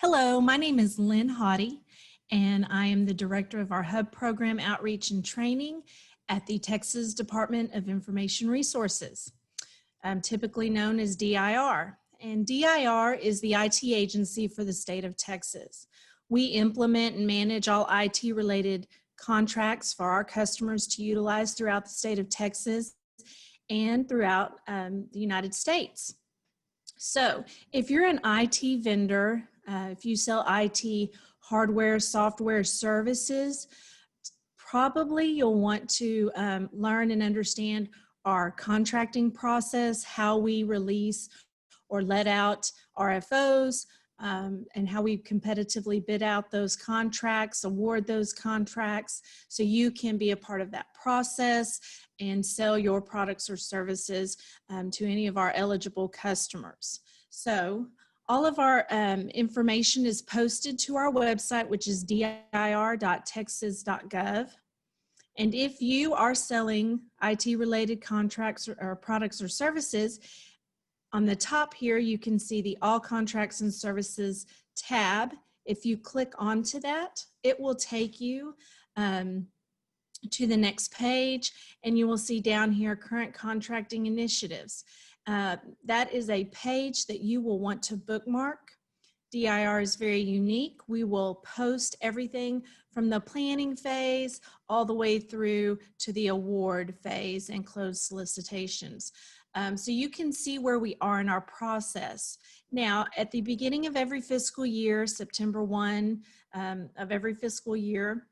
Hello, my name is Lynn Hodde, and I am the Director of our Hub Program Outreach and Training at the Texas Department of Information Resources, typically known as DIR. And DIR is the IT agency for the state of Texas. We implement and manage all IT-related contracts for our customers to utilize throughout the state of Texas and throughout the United States. So if you're an IT vendor, if you sell IT hardware, software, services, probably you'll want to learn and understand our contracting process, how we release or let out RFOs, and how we competitively bid out those contracts, award those contracts, so you can be a part of that process and sell your products or services to any of our eligible customers. So all of our information is posted to our website, which is dir.texas.gov. And if you are selling IT-related contracts or products or services, on the top here, you can see the All Contracts and Services tab. If you click onto that, it will take you to the next page, and you will see down here current contracting initiatives. That is a page that you will want to bookmark. DIR is very unique. We will post everything from the planning phase all the way through to the award phase and closed solicitations. So you can see where we are in our process. Now, at the beginning of every fiscal year, September 1 of every fiscal year,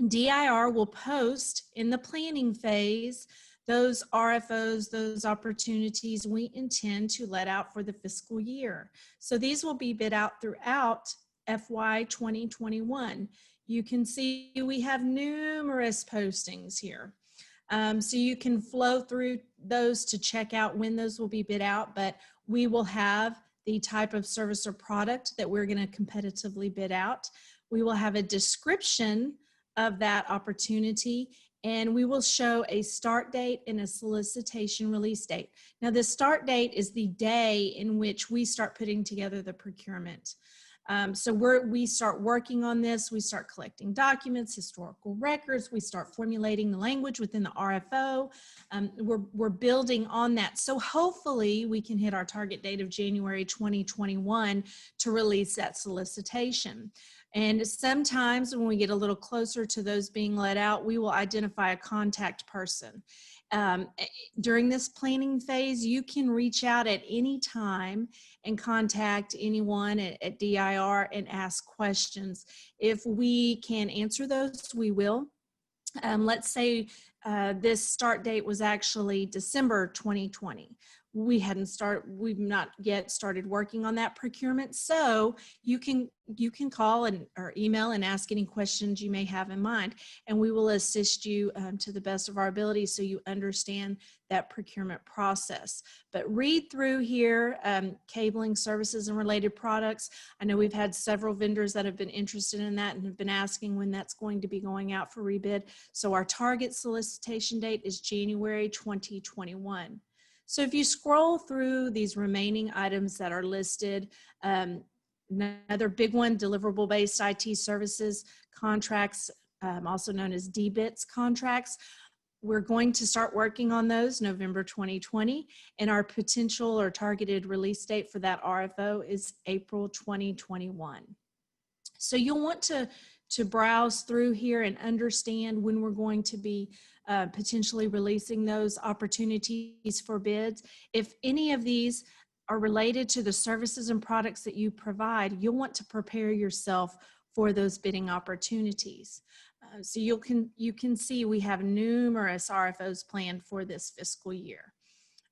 DIR will post in the planning phase those RFOs, those opportunities we intend to let out for the fiscal year. So these will be bid out throughout FY 2021. You can see we have numerous postings here. So you can flow through those to check out when those will be bid out, but we will have the type of service or product that we're going to competitively bid out. We will have a description of that opportunity, and we will show a start date and a solicitation release date. Now, the start date is the day in which we start putting together the procurement. So we start working on this, we start collecting documents, historical records, we start formulating the language within the RFO. We're building on that. So hopefully we can hit our target date of January 2021 to release that solicitation. And sometimes when we get a little closer to those being let out, we will identify a contact person. During this planning phase, you can reach out at any time and contact anyone at DIR and ask questions. If we can answer those, we will. Let's say this start date was actually December 2020. We've not yet started working on that procurement. So you can call or email and ask any questions you may have in mind, and we will assist you to the best of our ability so you understand that procurement process. But read through here, cabling services and related products. I know we've had several vendors that have been interested in that and have been asking when that's going to be going out for rebid. So our target solicitation date is January 2021. So if you scroll through these remaining items that are listed, another big one, deliverable-based IT services contracts, also known as DBITS contracts. We're going to start working on those November 2020, and our potential or targeted release date for that RFO is April 2021. So you'll want to browse through here and understand when we're going to be potentially releasing those opportunities for bids. If any of these are related to the services and products that you provide, you'll want to prepare yourself for those bidding opportunities. So you can see we have numerous RFOs planned for this fiscal year.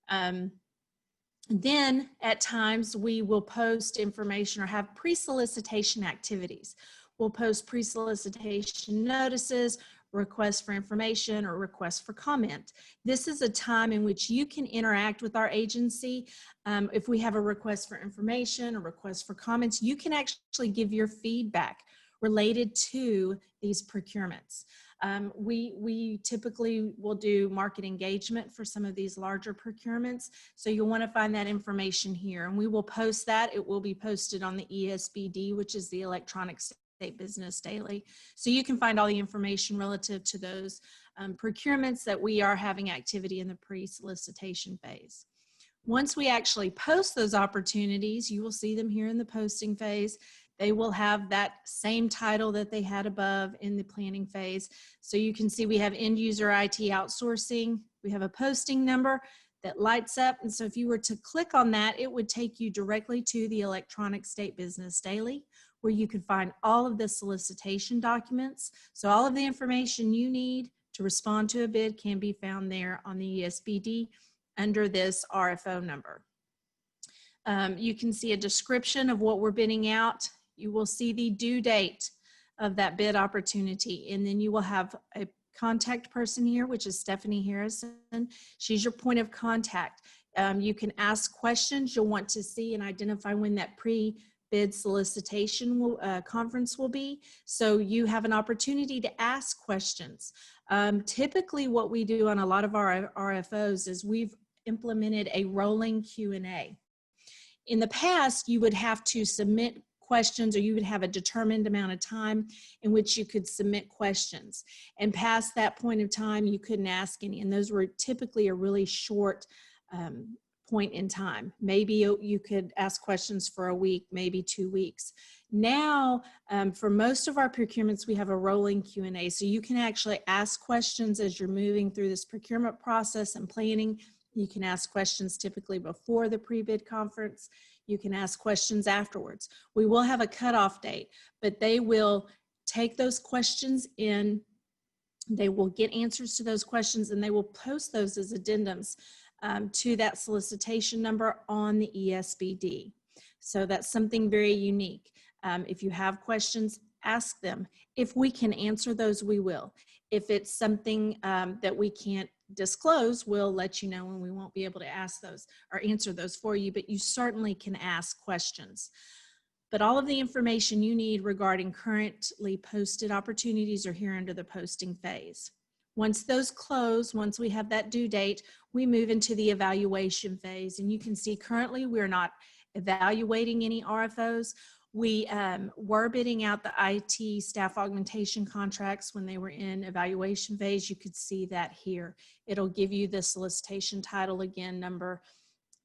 Then at times we will post information or have pre-solicitation activities. We'll post pre-solicitation notices, requests for information, or requests for comment. This is a time in which you can interact with our agency. If we have a request for information or request for comments, you can actually give your feedback related to these procurements. We typically will do market engagement for some of these larger procurements. So you'll want to find that information here, and we will post that. It will be posted on the ESBD, which is the Electronic State Business Daily. So you can find all the information relative to those procurements that we are having activity in the pre-solicitation phase. Once we actually post those opportunities, you will see them here in the posting phase. They will have that same title that they had above in the planning phase. So you can see we have end user IT outsourcing. We have a posting number that lights up. And so if you were to click on that, it would take you directly to the Electronic State Business Daily, where you can find all of the solicitation documents. So all of the information you need to respond to a bid can be found there on the ESBD under this RFO number. You can see a description of what we're bidding out. You will see the due date of that bid opportunity, and then you will have a contact person here, which is Stephanie Harrison. She's your point of contact. You can ask questions. You'll want to see and identify when that pre-bid solicitation conference will be. So you have an opportunity to ask questions. Typically what we do on a lot of our RFOs is we've implemented a rolling Q&A. In the past, you would have to submit questions, or you would have a determined amount of time in which you could submit questions. And past that point of time, you couldn't ask any. And those were typically a really short point in time. Maybe you could ask questions for a week, maybe 2 weeks. Now, for most of our procurements, we have a rolling Q&A. So you can actually ask questions as you're moving through this procurement process and planning. You can ask questions typically before the pre-bid conference. You can ask questions afterwards. We will have a cutoff date, but they will take those questions in. They will get answers to those questions, and they will post those as addendums to that solicitation number on the ESBD. So that's something very unique. If you have questions, ask them. If we can answer those, we will. If it's something that we can't disclose, we'll let you know, and we won't be able to ask those or answer those for you, but you certainly can ask questions. But all of the information you need regarding currently posted opportunities are here under the posting phase. Once those close, once we have that due date, we move into the evaluation phase. And you can see currently we're not evaluating any RFOs. We were bidding out the IT staff augmentation contracts when they were in evaluation phase. You could see that here. It'll give you the solicitation title again, number,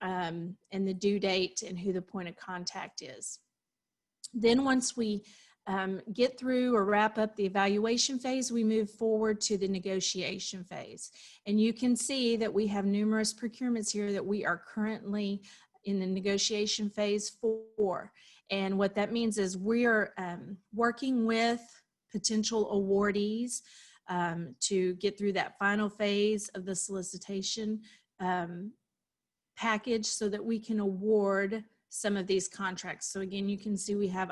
and the due date and who the point of contact is. Then once we get through or wrap up the evaluation phase, we move forward to the negotiation phase. And you can see that we have numerous procurements here that we are currently in the negotiation phase for. And what that means is we're working with potential awardees to get through that final phase of the solicitation package so that we can award some of these contracts. So again, you can see we have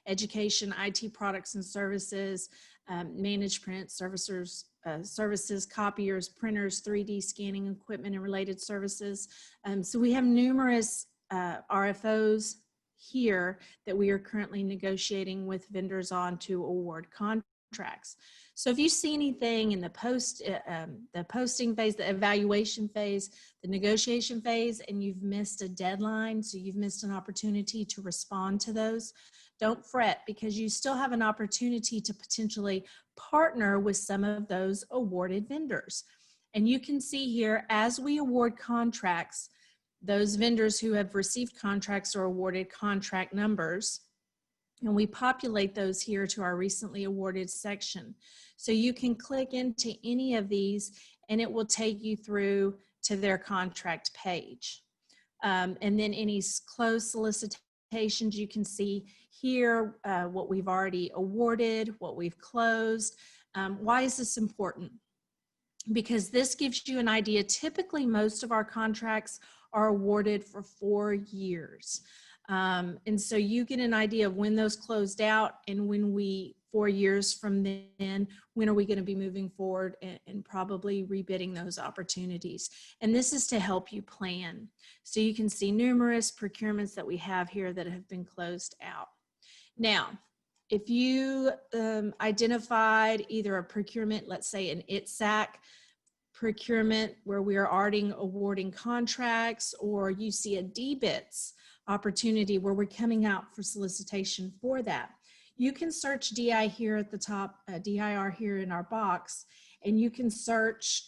education, IT products and services, managed print services, copiers, printers, 3D scanning equipment and related services. So we have numerous RFOs here that we are currently negotiating with vendors on to award contracts. So if you see anything in the posting phase, the evaluation phase, the negotiation phase, and you've missed a deadline, so you've missed an opportunity to respond to those, don't fret, because you still have an opportunity to potentially partner with some of those awarded vendors. And you can see here, as we award contracts, those vendors who have received contracts are awarded contract numbers, and we populate those here to our recently awarded section. So you can click into any of these and it will take you through to their contract page. And then any closed solicitations, you can see here what we've already awarded, what we've closed. Why is this important? Because this gives you an idea. Typically, most of our contracts are awarded for 4 years. And so you get an idea of when those closed out and when 4 years from then, when are we going to be moving forward and probably rebidding those opportunities. And this is to help you plan. So you can see numerous procurements that we have here that have been closed out. Now, if you identified either a procurement, let's say an ITSAC procurement where we are already awarding contracts, or you see a DBITS opportunity where we're coming out for solicitation for that, you can search DI here at the top, DIR here in our box, and you can search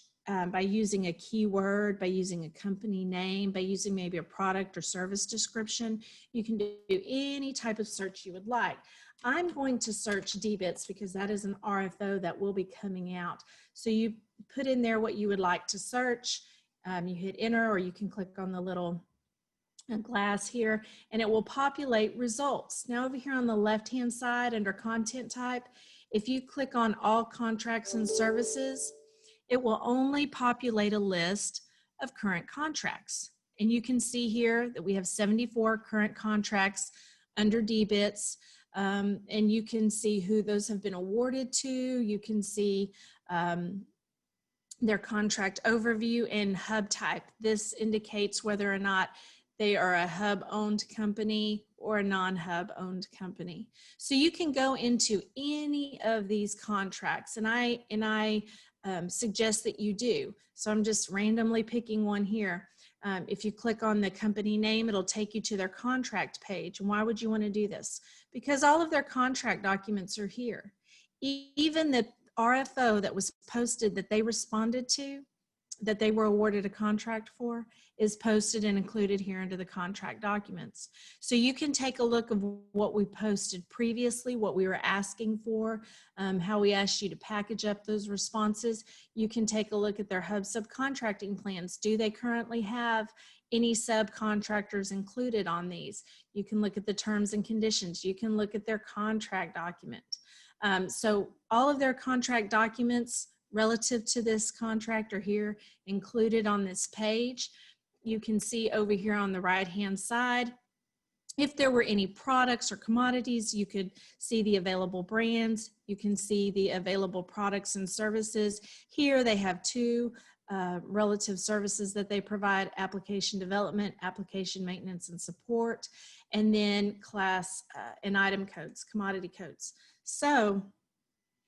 by using a keyword, by using a company name, by using maybe a product or service description. You can do any type of search you would like. I'm going to search DBITS because that is an RFO that will be coming out. So you put in there what you would like to search. You hit enter, or you can click on the little glass here and it will populate results. Now over here on the left hand side under content type, if you click on all contracts and services, it will only populate a list of current contracts. And you can see here that we have 74 current contracts under DBITS. And you can see who those have been awarded to. You can see their contract overview and hub type. This indicates whether or not they are a hub-owned company or a non-hub owned company. So you can go into any of these contracts, and I suggest that you do. So I'm just randomly picking one here. If you click on the company name, it'll take you to their contract page. And why would you want to do this? Because all of their contract documents are here. Even the RFO that was posted that they responded to, that they were awarded a contract for, is posted and included here under the contract documents. So you can take a look of what we posted previously, what we were asking for, how we asked you to package up those responses. You can take a look at their hub subcontracting plans. Do they currently have any subcontractors included on these? You can look at the terms and conditions. You can look at their contract document. So all of their contract documents relative to this contract are here included on this page. You can see over here on the right hand side, if there were any products or commodities, you could see the available brands. You can see the available products and services. Here they have two relative services that they provide: application development, application maintenance and support, and then class and item codes, commodity codes. So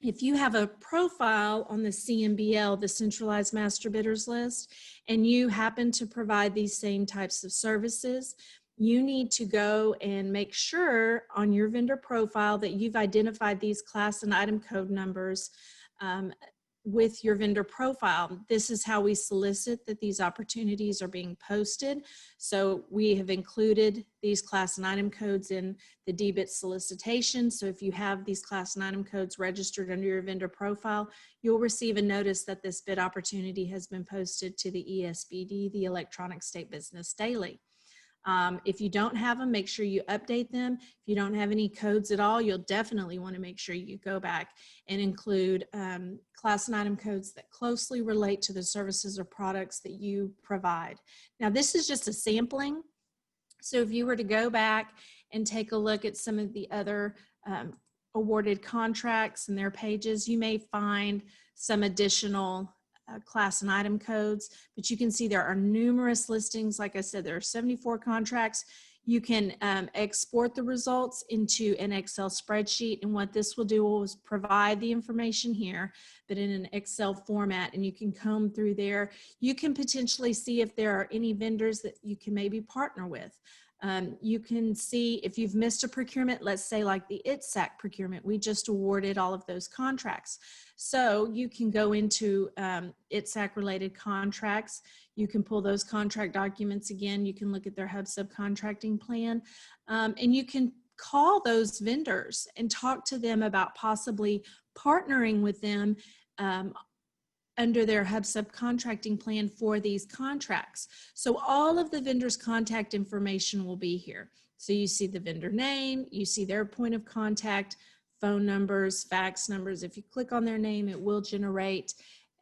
if you have a profile on the CMBL, the Centralized Master Bidders List, and you happen to provide these same types of services, you need to go and make sure on your vendor profile that you've identified these class and item code numbers with your vendor profile. This is how we solicit that these opportunities are being posted. So we have included these class and item codes in the DBIT solicitation. So if you have these class and item codes registered under your vendor profile, you'll receive a notice that this bid opportunity has been posted to the ESBD, the Electronic State Business Daily. If you don't have them, make sure you update them. If you don't have any codes at all, you'll definitely want to make sure you go back and include class and item codes that closely relate to the services or products that you provide. Now, this is just a sampling. So if you were to go back and take a look at some of the other awarded contracts and their pages, you may find some additional class and item codes, but you can see there are numerous listings. Like I said, there are 74 contracts. You can export the results into an Excel spreadsheet, and what this will do is provide the information here, but in an Excel format, and you can comb through there. You can potentially see if there are any vendors that you can maybe partner with. You can see if you've missed a procurement, let's say like the ITSAC procurement, we just awarded all of those contracts. So you can go into ITSAC related contracts. You can pull those contract documents again. You can look at their hub subcontracting plan, and you can call those vendors and talk to them about possibly partnering with them under their hub subcontracting plan for these contracts. So all of the vendors' contact information will be here. So you see the vendor name, you see their point of contact, phone numbers, fax numbers. If you click on their name, it will generate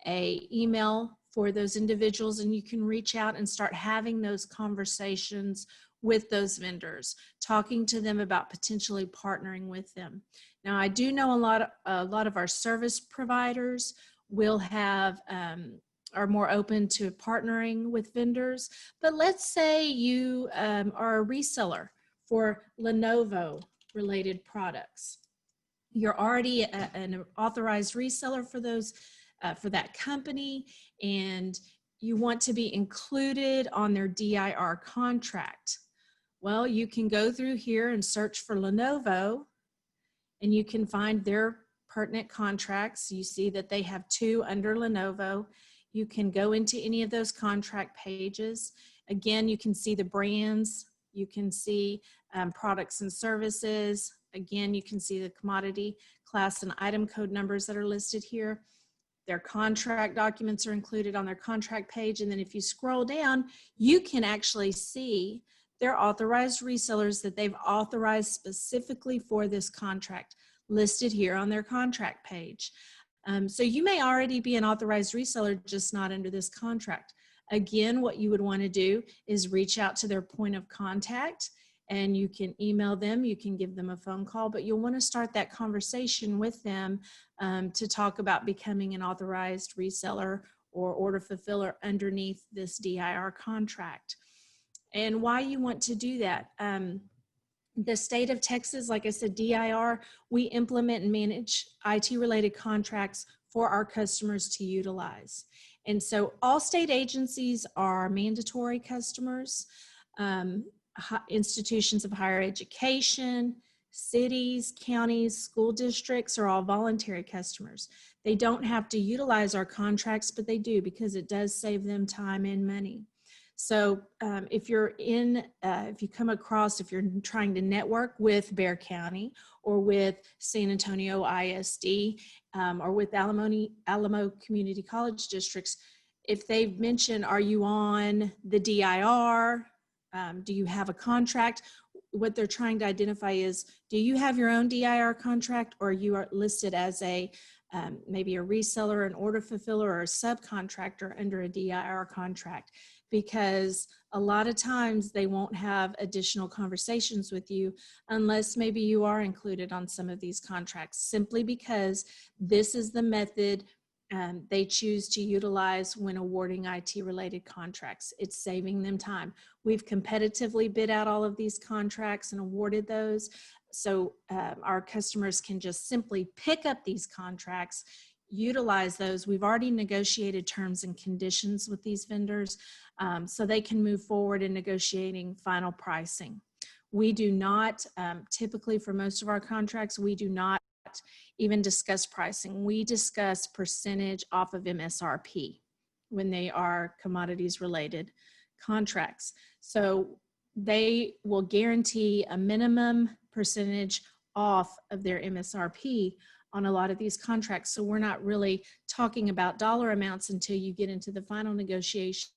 an email for those individuals, and you can reach out and start having those conversations with those vendors, talking to them about potentially partnering with them. Now, I do know a lot of our service providers will have are more open to partnering with vendors. But let's say you are a reseller for Lenovo related products. you're already an authorized reseller for those, for that company, and you want to be included on their DIR contract. Well, you can go through here and search for Lenovo, and you can find their pertinent contracts. You see that they have 2 under Lenovo. You can go into any of those contract pages. Again, you can see the brands. You can see products and services. Again, you can see the commodity class and item code numbers that are listed here. Their contract documents are included on their contract page. And then if you scroll down, you can actually see their authorized resellers that they've authorized specifically for this contract listed here on their contract page. So you may already be an authorized reseller, just not under this contract. Again, what you would want to do is reach out to their point of contact, and you can email them, you can give them a phone call, but you'll want to start that conversation with them to talk about becoming an authorized reseller or order fulfiller underneath this DIR contract. And why you want to do that. The state of Texas, like I said, DIR, we implement and manage IT-related contracts for our customers to utilize. And so all state agencies are mandatory customers. Institutions of higher education, cities, counties, school districts are all voluntary customers. They don't have to utilize our contracts, but they do, because it does save them time and money. So if you're if you come across, if you're trying to network with Bexar County or with San Antonio ISD or with Alamo Community College districts, if they've mentioned, are you on the DIR? Do you have a contract? What they're trying to identify is, do you have your own DIR contract, or you are listed as a maybe a reseller, an order fulfiller, or a subcontractor under a DIR contract? Because a lot of times they won't have additional conversations with you unless maybe you are included on some of these contracts, simply because this is the method they choose to utilize when awarding IT-related contracts. It's saving them time. We've competitively bid out all of these contracts and awarded those, so our customers can just simply pick up these contracts, utilize those. We've already negotiated terms and conditions with these vendors, so they can move forward in negotiating final pricing. We do not, typically for most of our contracts, we do not even discuss pricing. We discuss percentage off of MSRP when they are commodities related contracts. So they will guarantee a minimum percentage off of their MSRP on a lot of these contracts. So we're not really talking about dollar amounts until you get into the final negotiation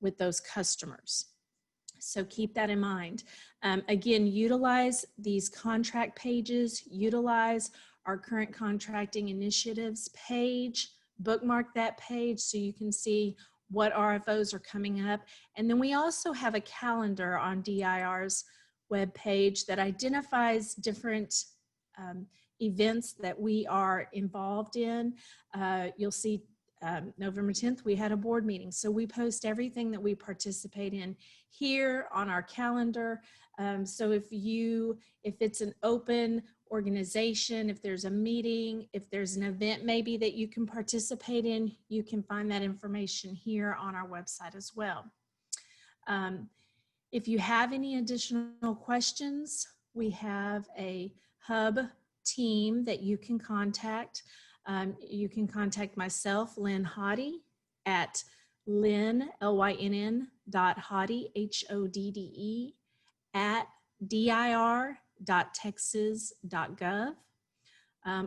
with those customers. So keep that in mind. Again, utilize these contract pages, utilize our current contracting initiatives page, bookmark that page so you can see what RFOs are coming up. And then we also have a calendar on DIR's webpage that identifies different events that we are involved in. You'll see November 10th, we had a board meeting. So we post everything that we participate in here on our calendar. So if it's an open organization, if there's a meeting, if there's an event maybe that you can participate in, you can find that information here on our website as well. If you have any additional questions, we have a hub team that you can contact. You can contact myself, Lynn Hodde, at Lynn, LYNN.Hodde, HODDE, at dir.texas.gov.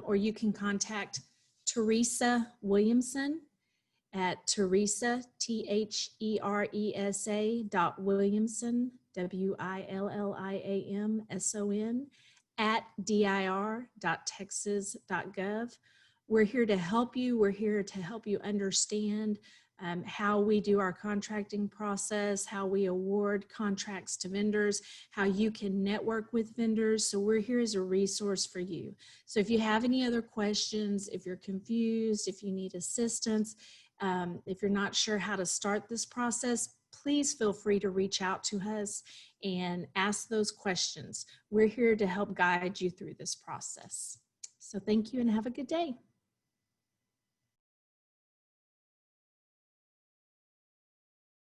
Or you can contact Teresa Williamson at Teresa, THERESA.Williamson, WILLIAMSON, at dir.texas.gov. We're here to help you. We're here to help you understand how we do our contracting process, how we award contracts to vendors, how you can network with vendors. So we're here as a resource for you. So if you have any other questions, if you're confused, if you need assistance, if you're not sure how to start this process, please feel free to reach out to us and ask those questions. We're here to help guide you through this process. So thank you and have a good day.